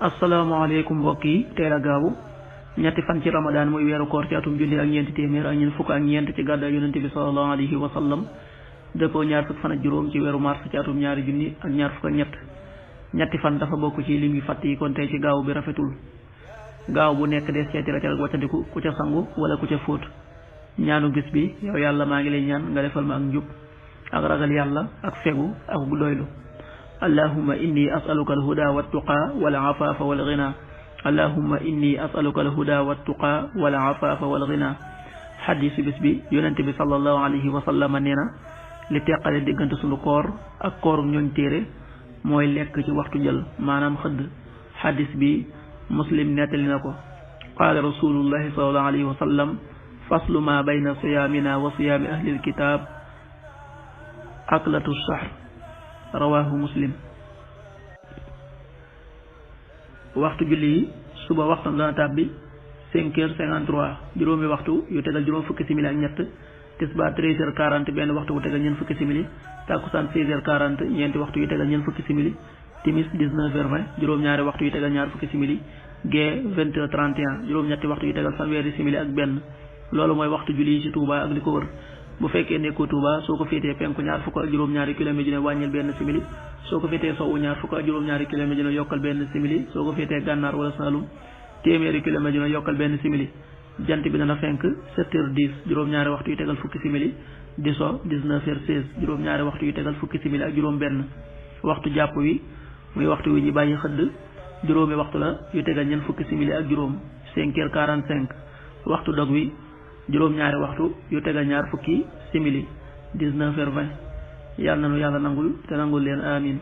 asalaamaaleykum mbokk yi teel a gaawu ñetti fan ci ramadan muy weeru koor ci atum junni ak ñeenti téeméer ak ñeent fukk ak ñeent ci gàddaay yonente bi sallallahu alayhi wa sallam dëppoo ñaar fukk fan ak juróom ci weeru mars ci atum ñaari junni ak ñaar fukk ak ñetti fan dafa bokk ci lim yu fàtt yi kon tey ci gaaw bi rafetul gaaw bu nekk des ceeti la ca waccandiku ku ca sangu wala ku ca fóot ñaanu bis bi yow yàlla maa ngi lay ñaan nga defal ma ak njub ak ragal yàlla ak fegu ak doylu allahumma inni as'aluka alhuda wattuqa wal afafa wal ghina allahumma inni as'aluka alhuda wattuqa wal afafa wal ghina xadiisu bis bi yonente bi sallallahu alayhi wa sallam nee na li teqale diggante sunu koor ak kooru ñooñ téere mooy lekk ci waxtu jël maanaam xëdd xadiis bi muslim nettali na ko qaala rasulullahi sallallahu alayhi wa sallam faslu ma bayna siyaamina wa siyaami ahlil kitaab aklatu shahr rawahu muslim. waxtu julli yi suba waxtu dana tàbbi 5h53 juróomi waxtu yu tegal juróom fukki simili ak ñett tisbaar 13h40 benn waxtu wu tegal ñeent fukki simili takkusaan 16h40 ñeenti waxtu yu tegal ñeent fukki simili timis 19h20 juróom-ñaari waxtu yu tegal ñaar fukki simili gee 20h31 juróom-ñetti waxtu yu tegal fanweeri simili ak benn loolu mooy waxtu julli yi ci Touba ak li ko wër. bu fekkee nekkoo Touba soo ko féetee penku ñaar fukk ak juróom-ñaari kilomètre dina wàññil benn simili soo ko féetee sowwu ñaar fukk ak juróom-ñaari kilomètre dina yokkal benn simili soo ko féetee gànnaar wala Saalum téeméeri kilomètre dina yokkal benn simili jant bi dana fenk 7h10 juróom-ñaari waxtu yu tegal fukki simili di so 19h16 juróom-ñaari waxtu yu tegal fukki simili ak juróom benn waxtu jàpp wi muy waxtu wi ñu bàyyi xëdd juróomi waxtu la yu tegal ñeent fukki simili ak juróom 5h45 waxtu dog wi juróom-ñaari waxtu yu tegal ñaar fukki simili 19h20 yàlla na nu yàlla nangul te nangul leen amin